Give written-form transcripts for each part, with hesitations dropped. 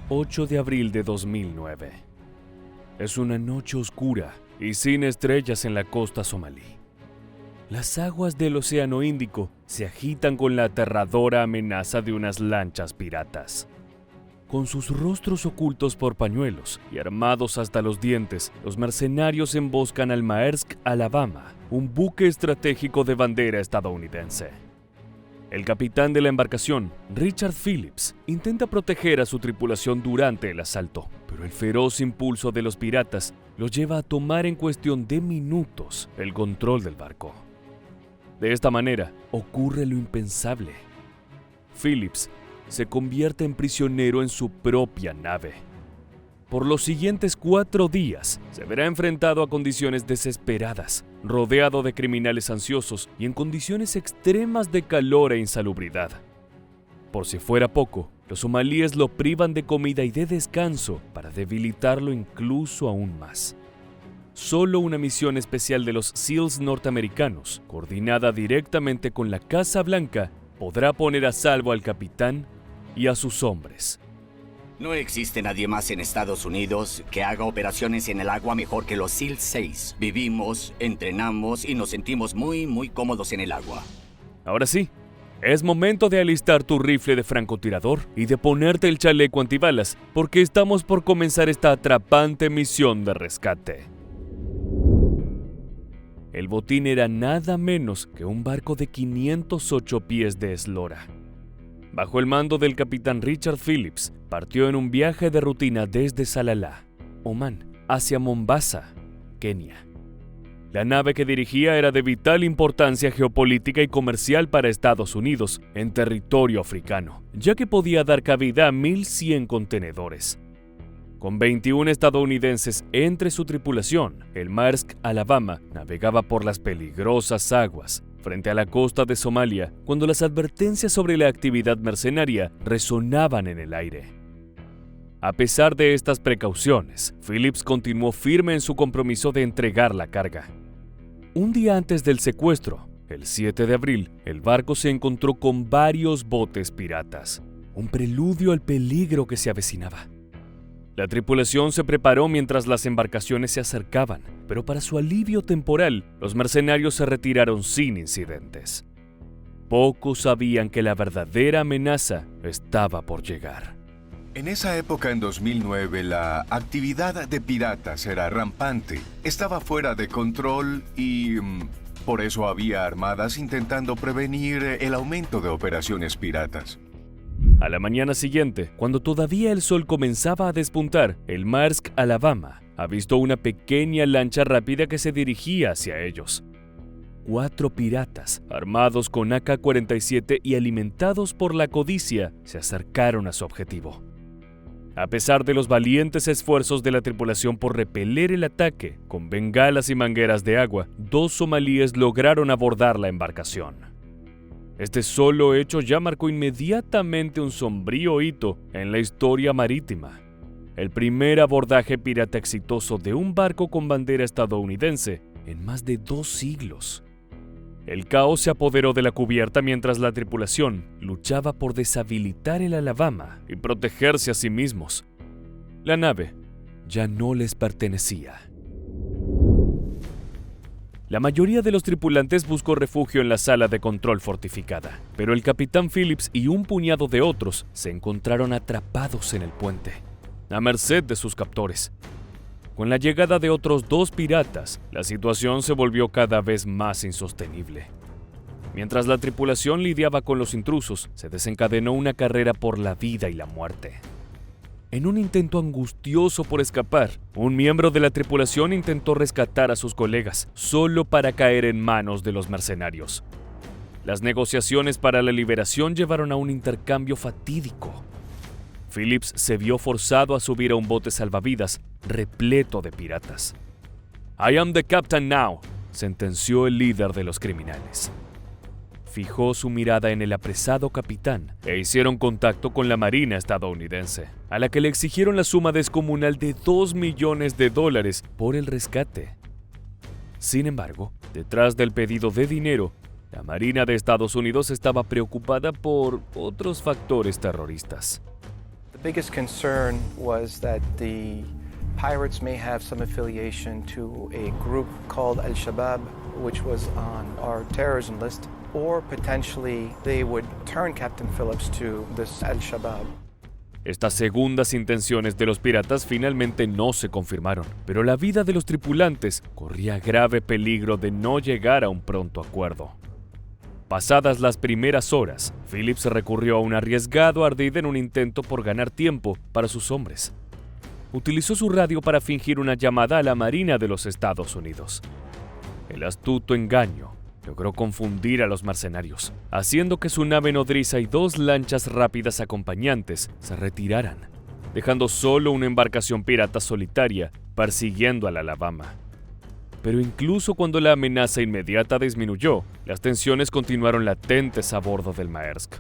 8 de abril de 2009. Es una noche oscura y sin estrellas en la costa somalí. Las aguas del Océano Índico se agitan con la aterradora amenaza de unas lanchas piratas. Con sus rostros ocultos por pañuelos y armados hasta los dientes, los mercenarios emboscan al Maersk Alabama, un buque estratégico de bandera estadounidense. El capitán de la embarcación, Richard Phillips, intenta proteger a su tripulación durante el asalto, pero el feroz impulso de los piratas los lleva a tomar en cuestión de minutos el control del barco. De esta manera, ocurre lo impensable. Phillips se convierte en prisionero en su propia nave. Por los siguientes 4 días, se verá enfrentado a condiciones desesperadas, rodeado de criminales ansiosos y en condiciones extremas de calor e insalubridad. Por si fuera poco, los somalíes lo privan de comida y de descanso para debilitarlo incluso aún más. Solo una misión especial de los SEALs norteamericanos, coordinada directamente con la Casa Blanca, podrá poner a salvo al capitán y a sus hombres. No existe nadie más en Estados Unidos que haga operaciones en el agua mejor que los SEAL 6. Vivimos, entrenamos y nos sentimos muy cómodos en el agua. Ahora sí, es momento de alistar tu rifle de francotirador y de ponerte el chaleco antibalas, porque estamos por comenzar esta atrapante misión de rescate. El botín era nada menos que un barco de 508 pies de eslora. Bajo el mando del capitán Richard Phillips, partió en un viaje de rutina desde Salalah, Omán, hacia Mombasa, Kenia. La nave que dirigía era de vital importancia geopolítica y comercial para Estados Unidos en territorio africano, ya que podía dar cabida a 1,100 contenedores. Con 21 estadounidenses entre su tripulación, el Maersk Alabama navegaba por las peligrosas aguas frente a la costa de Somalia cuando las advertencias sobre la actividad mercenaria resonaban en el aire. A pesar de estas precauciones, Phillips continuó firme en su compromiso de entregar la carga. Un día antes del secuestro, el 7 de abril, el barco se encontró con varios botes piratas, un preludio al peligro que se avecinaba. La tripulación se preparó mientras las embarcaciones se acercaban, pero para su alivio temporal, los mercenarios se retiraron sin incidentes. Pocos sabían que la verdadera amenaza estaba por llegar. En esa época, en 2009, la actividad de piratas era rampante, estaba fuera de control y por eso había armadas intentando prevenir el aumento de operaciones piratas. A la mañana siguiente, cuando todavía el sol comenzaba a despuntar, el Maersk Alabama avistó una pequeña lancha rápida que se dirigía hacia ellos. 4 piratas, armados con AK-47 y alimentados por la codicia, se acercaron a su objetivo. A pesar de los valientes esfuerzos de la tripulación por repeler el ataque, con bengalas y mangueras de agua, 2 somalíes lograron abordar la embarcación. Este solo hecho ya marcó inmediatamente un sombrío hito en la historia marítima. El primer abordaje pirata exitoso de un barco con bandera estadounidense en más de 2 siglos. El caos se apoderó de la cubierta mientras la tripulación luchaba por deshabilitar el Alabama y protegerse a sí mismos. La nave ya no les pertenecía. La mayoría de los tripulantes buscó refugio en la sala de control fortificada, pero el capitán Phillips y un puñado de otros se encontraron atrapados en el puente, a merced de sus captores. Con la llegada de otros 2 piratas, la situación se volvió cada vez más insostenible. Mientras la tripulación lidiaba con los intrusos, se desencadenó una carrera por la vida y la muerte. En un intento angustioso por escapar, un miembro de la tripulación intentó rescatar a sus colegas, solo para caer en manos de los mercenarios. Las negociaciones para la liberación llevaron a un intercambio fatídico. Phillips se vio forzado a subir a un bote salvavidas repleto de piratas. "I am the captain now", sentenció el líder de los criminales. Fijó su mirada en el apresado capitán e hicieron contacto con la Marina estadounidense, a la que le exigieron la suma descomunal de $2 millones por el rescate. Sin embargo, detrás del pedido de dinero, la Marina de Estados Unidos estaba preocupada por otros factores terroristas. biggest concern was that the pirates may have some affiliation to a group called Al-Shabaab, which was on our terrorism list, or potentially they would turn Captain Phillips to this Al-Shabaab. Estas segundas intenciones de los piratas finalmente no se confirmaron, pero la vida de los tripulantes corría grave peligro de no llegar a un pronto acuerdo. Pasadas las primeras horas, Phillips recurrió a un arriesgado ardid en un intento por ganar tiempo para sus hombres. Utilizó su radio para fingir una llamada a la Marina de los Estados Unidos. El astuto engaño logró confundir a los mercenarios, haciendo que su nave nodriza y 2 lanchas rápidas acompañantes se retiraran, dejando solo una embarcación pirata solitaria persiguiendo al Alabama. Pero incluso cuando la amenaza inmediata disminuyó, las tensiones continuaron latentes a bordo del Maersk.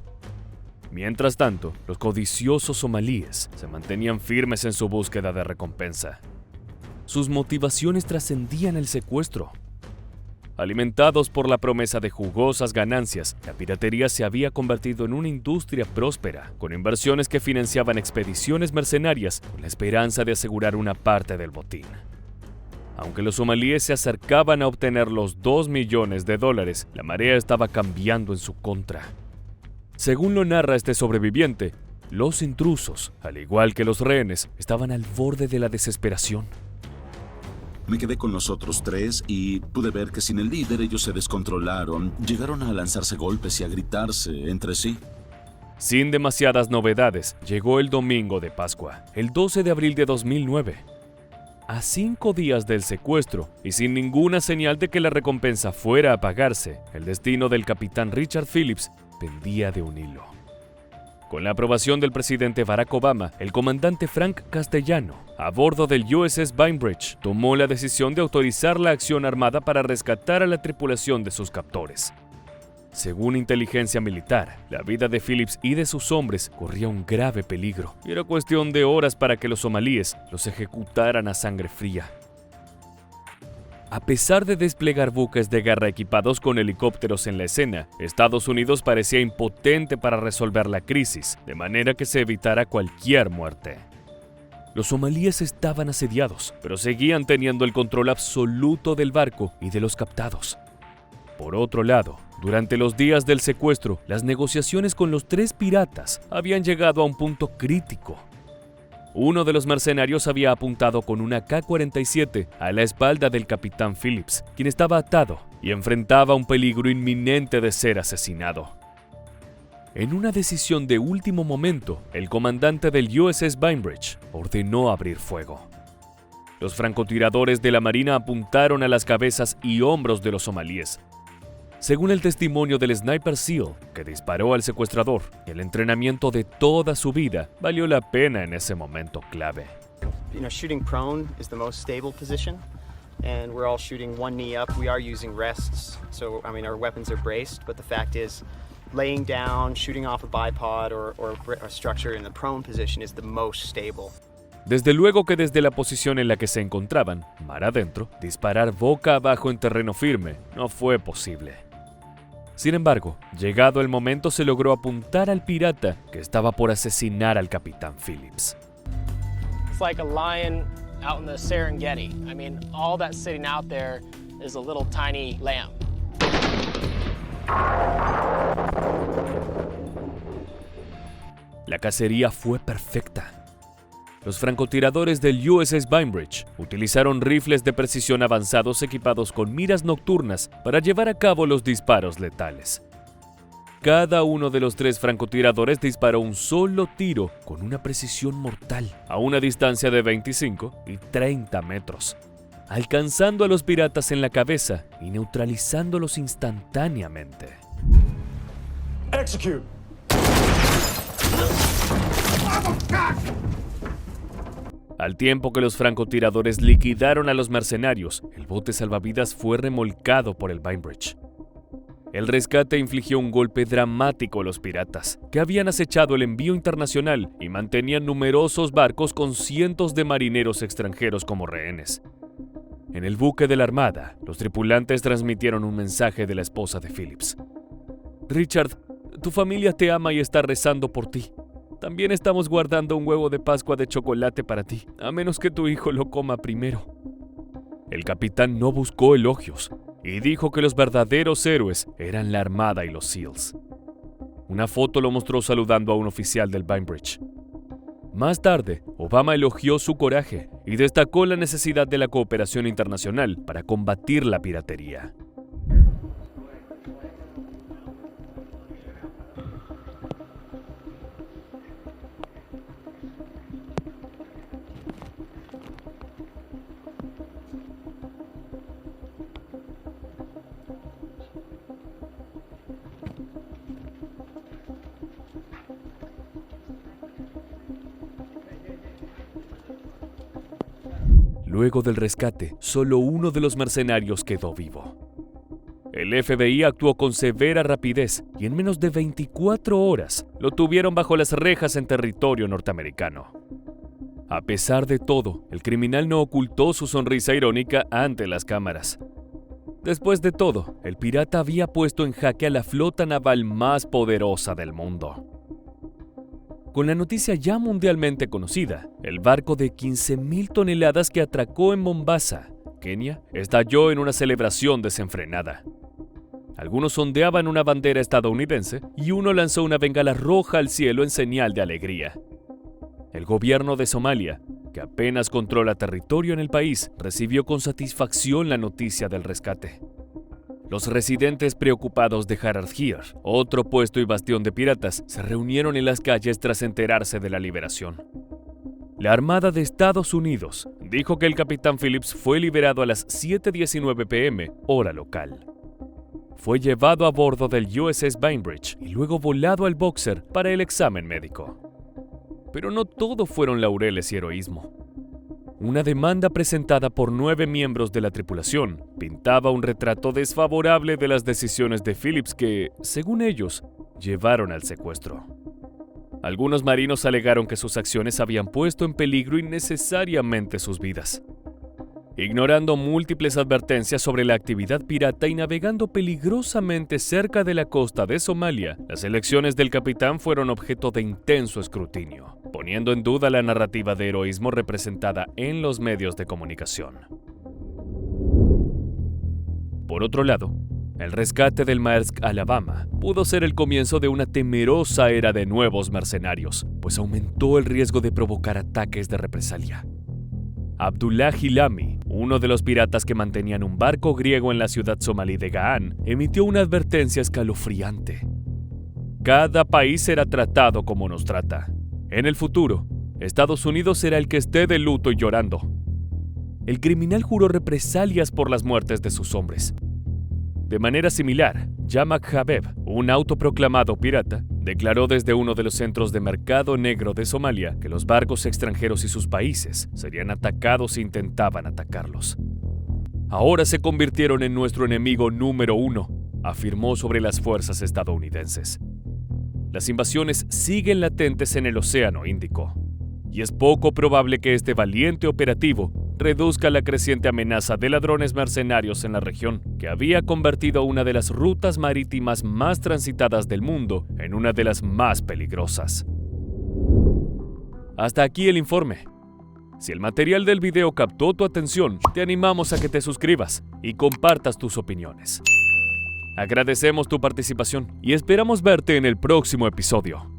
Mientras tanto, los codiciosos somalíes se mantenían firmes en su búsqueda de recompensa. Sus motivaciones trascendían el secuestro. Alimentados por la promesa de jugosas ganancias, la piratería se había convertido en una industria próspera, con inversiones que financiaban expediciones mercenarias con la esperanza de asegurar una parte del botín. Aunque los somalíes se acercaban a obtener los $2 millones, la marea estaba cambiando en su contra. Según lo narra este sobreviviente, los intrusos, al igual que los rehenes, estaban al borde de la desesperación. Me quedé con los otros 3 y pude ver que sin el líder ellos se descontrolaron. Llegaron a lanzarse golpes y a gritarse entre sí. Sin demasiadas novedades, llegó el domingo de Pascua, el 12 de abril de 2009. A 5 días del secuestro y sin ninguna señal de que la recompensa fuera a pagarse, el destino del capitán Richard Phillips pendía de un hilo. Con la aprobación del presidente Barack Obama, el comandante Frank Castellano, a bordo del USS Bainbridge, tomó la decisión de autorizar la acción armada para rescatar a la tripulación de sus captores. Según inteligencia militar, la vida de Phillips y de sus hombres corría un grave peligro, y era cuestión de horas para que los somalíes los ejecutaran a sangre fría. A pesar de desplegar buques de guerra equipados con helicópteros en la escena, Estados Unidos parecía impotente para resolver la crisis, de manera que se evitara cualquier muerte. Los somalíes estaban asediados, pero seguían teniendo el control absoluto del barco y de los captados. Por otro lado, durante los días del secuestro, las negociaciones con los 3 piratas habían llegado a un punto crítico. Uno de los mercenarios había apuntado con una K-47 a la espalda del capitán Phillips, quien estaba atado y enfrentaba un peligro inminente de ser asesinado. En una decisión de último momento, el comandante del USS Bainbridge ordenó abrir fuego. Los francotiradores de la Marina apuntaron a las cabezas y hombros de los somalíes. Según el testimonio del Sniper SEAL, que disparó al secuestrador, el entrenamiento de toda su vida valió la pena en ese momento clave. Shooting prone is the most stable position, and we're all shooting one knee up. We are using rests, so our weapons are braced, but the fact is, laying down, shooting off a bipod or a structure in the prone position is the most stable. Desde luego que desde la posición en la que se encontraban, mar adentro, disparar boca abajo en terreno firme no fue posible. Sin embargo, llegado el momento se logró apuntar al pirata que estaba por asesinar al capitán Phillips. It's like a lion out in the Serengeti. All that's sitting out there is a little tiny lamb. La cacería fue perfecta. Los francotiradores del USS Bainbridge utilizaron rifles de precisión avanzados equipados con miras nocturnas para llevar a cabo los disparos letales. Cada uno de los 3 francotiradores disparó un solo tiro con una precisión mortal a una distancia de 25 y 30 metros, alcanzando a los piratas en la cabeza y neutralizándolos instantáneamente. Execute. Al tiempo que los francotiradores liquidaron a los mercenarios, el bote salvavidas fue remolcado por el Bainbridge. El rescate infligió un golpe dramático a los piratas, que habían acechado el envío internacional y mantenían numerosos barcos con cientos de marineros extranjeros como rehenes. En el buque de la Armada, los tripulantes transmitieron un mensaje de la esposa de Phillips. «Richard, tu familia te ama y está rezando por ti. También estamos guardando un huevo de Pascua de chocolate para ti, a menos que tu hijo lo coma primero. El capitán no buscó elogios y dijo que los verdaderos héroes eran la Armada y los SEALs. Una foto lo mostró saludando a un oficial del Bainbridge. Más tarde, Obama elogió su coraje y destacó la necesidad de la cooperación internacional para combatir la piratería. Luego del rescate, solo uno de los mercenarios quedó vivo. El FBI actuó con severa rapidez y en menos de 24 horas lo tuvieron bajo las rejas en territorio norteamericano. A pesar de todo, el criminal no ocultó su sonrisa irónica ante las cámaras. Después de todo, el pirata había puesto en jaque a la flota naval más poderosa del mundo. Con la noticia ya mundialmente conocida, el barco de 15,000 toneladas que atracó en Mombasa, Kenia, estalló en una celebración desenfrenada. Algunos ondeaban una bandera estadounidense y uno lanzó una bengala roja al cielo en señal de alegría. El gobierno de Somalia, que apenas controla territorio en el país, recibió con satisfacción la noticia del rescate. Los residentes preocupados de Haradh-Heer, otro puesto y bastión de piratas, se reunieron en las calles tras enterarse de la liberación. La Armada de Estados Unidos dijo que el capitán Phillips fue liberado a las 7:19 p.m., hora local. Fue llevado a bordo del USS Bainbridge y luego volado al Boxer para el examen médico. Pero no todo fueron laureles y heroísmo. Una demanda presentada por 9 miembros de la tripulación pintaba un retrato desfavorable de las decisiones de Phillips que, según ellos, llevaron al secuestro. Algunos marinos alegaron que sus acciones habían puesto en peligro innecesariamente sus vidas. Ignorando múltiples advertencias sobre la actividad pirata y navegando peligrosamente cerca de la costa de Somalia, las elecciones del capitán fueron objeto de intenso escrutinio, poniendo en duda la narrativa de heroísmo representada en los medios de comunicación. Por otro lado, el rescate del Maersk Alabama pudo ser el comienzo de una temerosa era de nuevos mercenarios, pues aumentó el riesgo de provocar ataques de represalia. Abdullah Hilami, uno de los piratas que mantenían un barco griego en la ciudad somalí de Gaán, emitió una advertencia escalofriante. Cada país será tratado como nos trata. En el futuro, Estados Unidos será el que esté de luto y llorando. El criminal juró represalias por las muertes de sus hombres. De manera similar, Yamak Habeb, un autoproclamado pirata, declaró desde uno de los centros de mercado negro de Somalia que los barcos extranjeros y sus países serían atacados si intentaban atacarlos. Ahora se convirtieron en nuestro enemigo número 1, afirmó sobre las fuerzas estadounidenses. Las invasiones siguen latentes en el Océano Índico, y es poco probable que este valiente operativo reduzca la creciente amenaza de ladrones mercenarios en la región, que había convertido una de las rutas marítimas más transitadas del mundo en una de las más peligrosas. Hasta aquí el informe. Si el material del video captó tu atención, te animamos a que te suscribas y compartas tus opiniones. Agradecemos tu participación y esperamos verte en el próximo episodio.